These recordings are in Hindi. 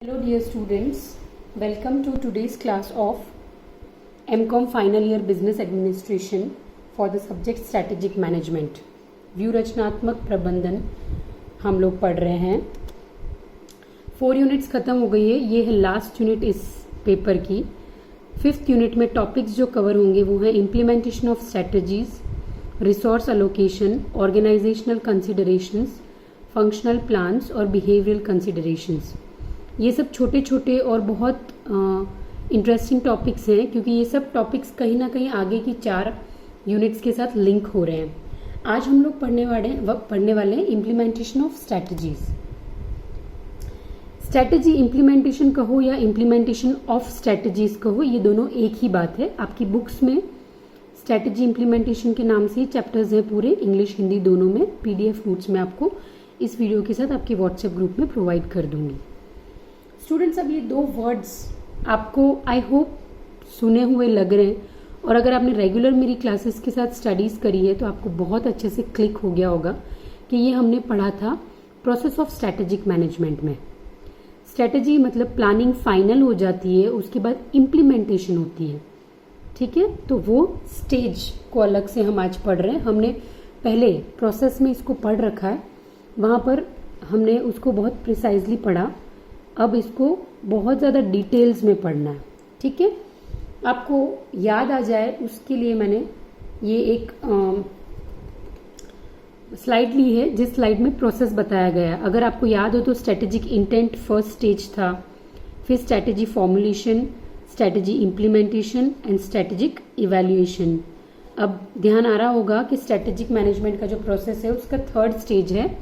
Hello dear students, welcome to today's class of MCOM Final Year Business Administration for the subject Strategic Management. View रचनात्मक प्रबंधन हम लोग पढ़ रहे हैं। 4 यूनिट्स ख़त्म हो गई है, ये है लास्ट यूनिट इस पेपर की। 5th यूनिट में टॉपिक्स जो कवर होंगे वो है implementation of strategies, resource allocation, organisational considerations, functional plans और बिहेवियरल कंसिडरेशंस। ये सब छोटे छोटे और बहुत इंटरेस्टिंग टॉपिक्स हैं क्योंकि ये सब टॉपिक्स कहीं ना कहीं आगे की 4 यूनिट्स के साथ लिंक हो रहे हैं। आज हम लोग पढ़ने वाले हैं implementation of strategies. Strategy implementation कहो या इम्प्लीमेंटेशन ऑफ स्ट्रैटेजीज कहो, ये दोनों एक ही बात है। आपकी बुक्स में स्ट्रैटेजी इम्प्लीमेंटेशन के नाम से ही चैप्टर्स हैं पूरे, इंग्लिश हिंदी दोनों में। PDF नोट्स में आपको इस वीडियो के साथ आपके व्हाट्सएप ग्रुप में प्रोवाइड कर दूंगी। स्टूडेंट्स, अब ये 2 वर्ड्स आपको आई होप सुने हुए लग रहे हैं और अगर आपने रेगुलर मेरी क्लासेस के साथ स्टडीज़ करी है तो आपको बहुत अच्छे से क्लिक हो गया होगा कि ये हमने पढ़ा था प्रोसेस ऑफ स्ट्रैटेजिक मैनेजमेंट में। स्ट्रैटेजी मतलब प्लानिंग फाइनल हो जाती है, उसके बाद इम्प्लीमेंटेशन होती है, ठीक है। तो वो स्टेज को अलग से हम आज पढ़ रहे हैं। हमने पहले प्रोसेस में इसको पढ़ रखा है, वहाँ पर हमने उसको बहुत प्रिसाइजली पढ़ा। अब इसको बहुत ज़्यादा डिटेल्स में पढ़ना है, ठीक है। आपको याद आ जाए उसके लिए मैंने ये एक स्लाइड ली है जिस स्लाइड में प्रोसेस बताया गया है। अगर आपको याद हो तो स्ट्रैटेजिक इंटेंट फर्स्ट स्टेज था, फिर strategy formulation, strategy implementation and strategic evaluation. अब ध्यान आ रहा होगा कि स्ट्रैटेजिक मैनेजमेंट का जो प्रोसेस है उसका 3rd स्टेज है,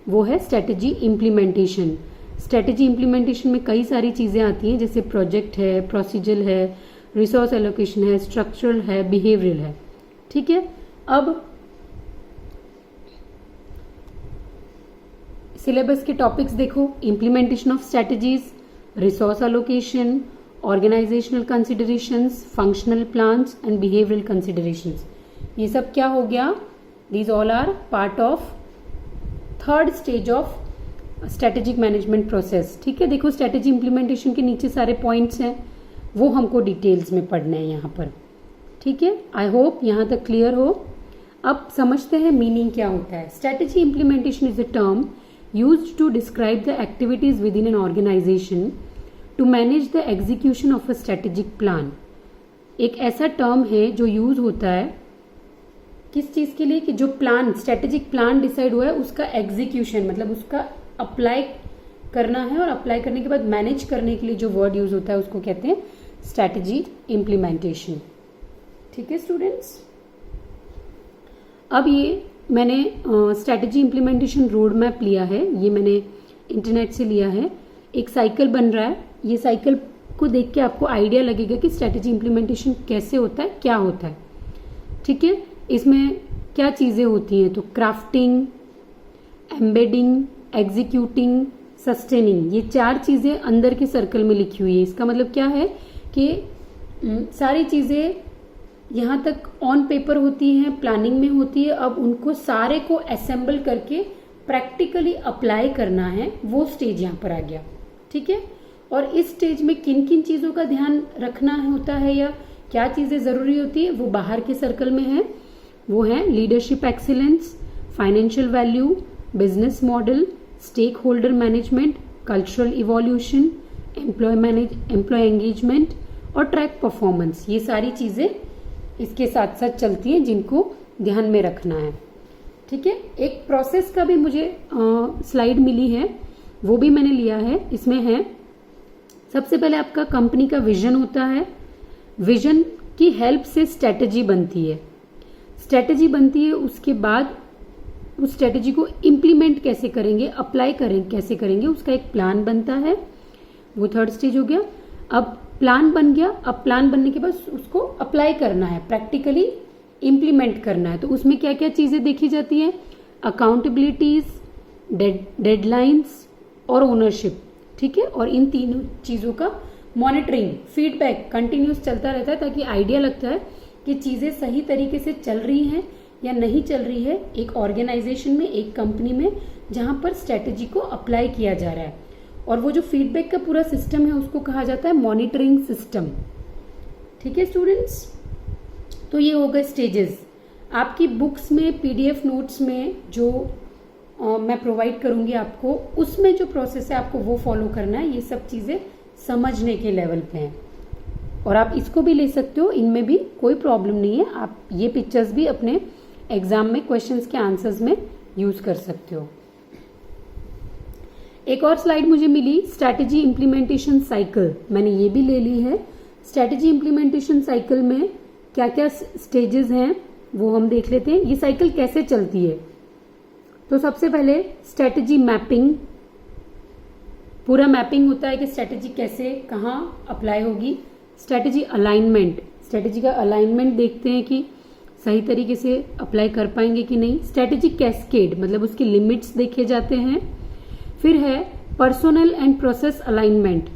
वो है स्ट्रैटेजी इम्प्लीमेंटेशन। स्ट्रैटेजी इम्प्लीमेंटेशन में कई सारी चीज़ें आती हैं, जैसे प्रोजेक्ट है, प्रोसीजर है, रिसोर्स एलोकेशन है, स्ट्रक्चरल है, बिहेवियरल है, ठीक है। अब सिलेबस के टॉपिक्स देखो, implementation of strategies, resource allocation, organisational considerations, functional plans and behavioural considerations. ये सब क्या हो गया? These all are part of 3rd stage of strategic management process, ठीक है। देखो स्ट्रैटेजी इम्प्लीमेंटेशन के नीचे सारे पॉइंट्स हैं, वो हमको डिटेल्स में पढ़ने हैं यहाँ पर, ठीक है। आई होप यहाँ तक क्लियर हो। अब समझते हैं मीनिंग क्या होता है। Strategy implementation is a term used to describe the activities within an organisation to manage the execution of a strategic plan. एक ऐसा टर्म है जो यूज होता है किस चीज के लिए कि जो प्लान स्ट्रैटेजिक प्लान डिसाइड हुआ है उसका एग्जीक्यूशन, मतलब उसका अप्लाई करना है और अप्लाई करने के बाद मैनेज करने के लिए जो वर्ड यूज होता है उसको कहते हैं स्ट्रैटेजी इम्प्लीमेंटेशन, ठीक है स्टूडेंट्स। अब ये मैंने स्ट्रैटेजी इम्प्लीमेंटेशन रोड मैप लिया है, ये मैंने इंटरनेट से लिया है। एक साइकिल बन रहा है, ये साइकिल को देख के आपको आइडिया लगेगा कि स्ट्रैटेजी इम्प्लीमेंटेशन कैसे होता है, क्या होता है, ठीक है। इसमें क्या चीज़ें होती हैं, तो क्राफ्टिंग, एम्बेडिंग, एग्जीक्यूटिंग, सस्टेनिंग, ये 4 चीज़ें अंदर के सर्कल में लिखी हुई है। इसका मतलब क्या है कि सारी चीज़ें यहाँ तक ऑन पेपर होती हैं, प्लानिंग में होती है, अब उनको सारे को असेंबल करके प्रैक्टिकली अप्लाई करना है, वो स्टेज यहाँ पर आ गया, ठीक है। और इस स्टेज में किन किन चीज़ों का ध्यान रखना होता है या क्या चीज़ें ज़रूरी होती है, वो बाहर के सर्कल में है। वो है leadership excellence, financial value, business model, stakeholder management, cultural evolution, employee engagement और ट्रैक परफॉर्मेंस। ये सारी चीज़ें इसके साथ साथ चलती हैं जिनको ध्यान में रखना है, ठीक है। एक प्रोसेस का भी मुझे स्लाइड मिली है, वो भी मैंने लिया है। इसमें है सबसे पहले आपका कंपनी का विजन होता है, विजन की हेल्प से स्ट्रैटेजी बनती है, स्ट्रैटेजी बनती है, उसके बाद उस स्ट्रैटेजी को इम्प्लीमेंट कैसे करेंगे, अप्लाई कैसे करेंगे, उसका एक प्लान बनता है, वो 3rd स्टेज हो गया। अब प्लान बन गया, अब प्लान बनने के बाद उसको अप्लाई करना है, प्रैक्टिकली इम्प्लीमेंट करना है। तो उसमें क्या क्या चीज़ें देखी जाती हैं, अकाउंटेबिलिटीज, डेडलाइंस और ओनरशिप, ठीक है। और इन तीनों चीज़ों का मॉनिटरिंग, फीडबैक कंटिन्यूस चलता रहता है ताकि आइडिया लगता है कि चीज़ें सही तरीके से चल रही हैं या नहीं चल रही है एक ऑर्गेनाइजेशन में, एक कंपनी में जहां पर स्ट्रैटेजी को अप्लाई किया जा रहा है। और वो जो फीडबैक का पूरा सिस्टम है उसको कहा जाता है मॉनिटरिंग सिस्टम। ठीक है स्टूडेंट्स, तो ये हो गए स्टेजेस। आपकी बुक्स में पीडीएफ नोट्स में जो मैं प्रोवाइड करूंगी आपको, उसमें जो प्रोसेस है आपको वो फॉलो करना है। ये सब चीजें समझने के लेवल पे हैं और आप इसको भी ले सकते हो, इनमें भी कोई प्रॉब्लम नहीं है। आप ये पिक्चर्स भी अपने एग्जाम में क्वेश्चंस के आंसर्स में यूज कर सकते हो। एक और स्लाइड मुझे मिली, स्ट्रैटेजी इंप्लीमेंटेशन साइकिल, मैंने ये भी ले ली है। स्ट्रैटेजी इंप्लीमेंटेशन साइकिल में क्या क्या स्टेजेस हैं वो हम देख लेते हैं। ये साइकिल कैसे चलती है, तो सबसे पहले स्ट्रैटेजी मैपिंग, पूरा मैपिंग होता है कि स्ट्रैटेजी कैसे कहाँ अप्लाई होगी। स्ट्रैटेजी अलाइनमेंट, स्ट्रैटेजी का अलाइनमेंट देखते हैं कि सही तरीके से अप्लाई कर पाएंगे कि नहीं। स्ट्रैटेजी कैस्केड, मतलब उसकी लिमिट्स देखे जाते हैं। फिर है personnel and process alignment.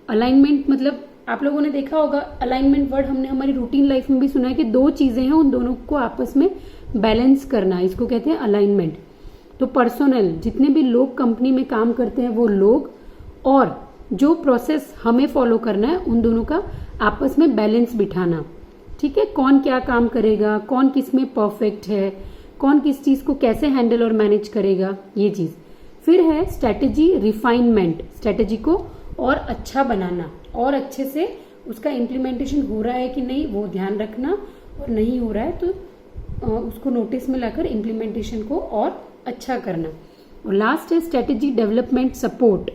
Alignment मतलब आप लोगों ने देखा होगा, अलाइनमेंट वर्ड हमने हमारी रूटीन लाइफ में भी सुना है कि दो चीजें हैं, उन दोनों को आपस में बैलेंस करना, इसको कहते हैं अलाइनमेंट। तो पर्सोनल, जितने भी लोग कंपनी में काम करते हैं वो लोग, और जो प्रोसेस हमें फॉलो करना है उन दोनों का आपस में बैलेंस बिठाना। ठीक है, कौन क्या काम करेगा, कौन किस में परफेक्ट है, कौन किस चीज को कैसे हैंडल और मैनेज करेगा, ये चीज। फिर है स्ट्रैटेजी रिफाइनमेंट, स्ट्रैटेजी को और अच्छा बनाना, और अच्छे से उसका इम्प्लीमेंटेशन हो रहा है कि नहीं वो ध्यान रखना, और नहीं हो रहा है तो उसको नोटिस में लाकर इम्प्लीमेंटेशन को और अच्छा करना। और लास्ट है स्ट्रैटेजी डेवलपमेंट सपोर्ट,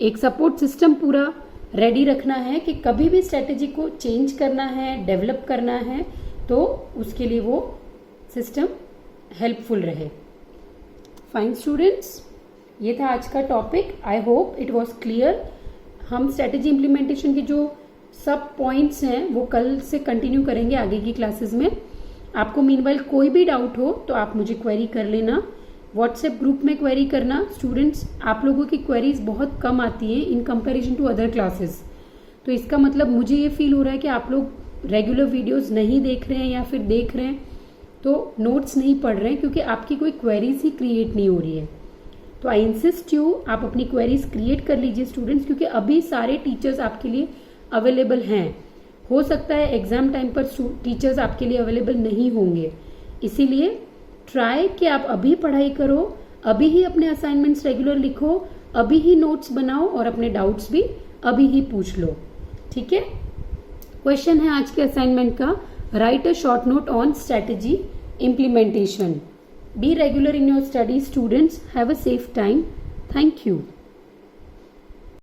एक सपोर्ट सिस्टम पूरा रेडी रखना है कि कभी भी स्ट्रैटेजी को चेंज करना है, डेवलप करना है, तो उसके लिए वो सिस्टम हेल्पफुल रहे। फाइन स्टूडेंट्स, ये था आज का topic. I hope it was clear. हम स्ट्रैटेजी इम्प्लीमेंटेशन के जो सब पॉइंट्स हैं वो कल से कंटिन्यू करेंगे आगे की क्लासेस में। आपको मीनवाइल कोई भी डाउट हो तो आप मुझे क्वेरी कर लेना, व्हाट्सएप ग्रुप में क्वेरी करना। स्टूडेंट्स, आप लोगों की क्वेरीज बहुत कम आती हैं in comparison to other classes, तो इसका मतलब मुझे ये फील हो रहा है कि आप लोग रेगुलर वीडियोस नहीं देख रहे हैं, या फिर देख रहे हैं तो नोट्स नहीं पढ़ रहे हैं, क्योंकि आपकी कोई क्वेरीज ही क्रिएट नहीं हो रही है। तो आई इंसिस्ट यू, आप अपनी क्वेरीज क्रिएट कर लीजिए स्टूडेंट्स, क्योंकि अभी सारे टीचर्स आपके लिए अवेलेबल हैं। हो सकता है एग्जाम टाइम पर टीचर्स आपके लिए अवेलेबल नहीं होंगे, इसीलिए ट्राई कि आप अभी पढ़ाई करो, अभी ही अपने असाइनमेंट्स रेगुलर लिखो, अभी ही नोट्स बनाओ और अपने डाउट्स भी अभी ही पूछ लो। ठीक है, क्वेश्चन है आज के असाइनमेंट का, right a short note on strategy implementation. Be regular in your studies, students. Have a safe time. Thank you.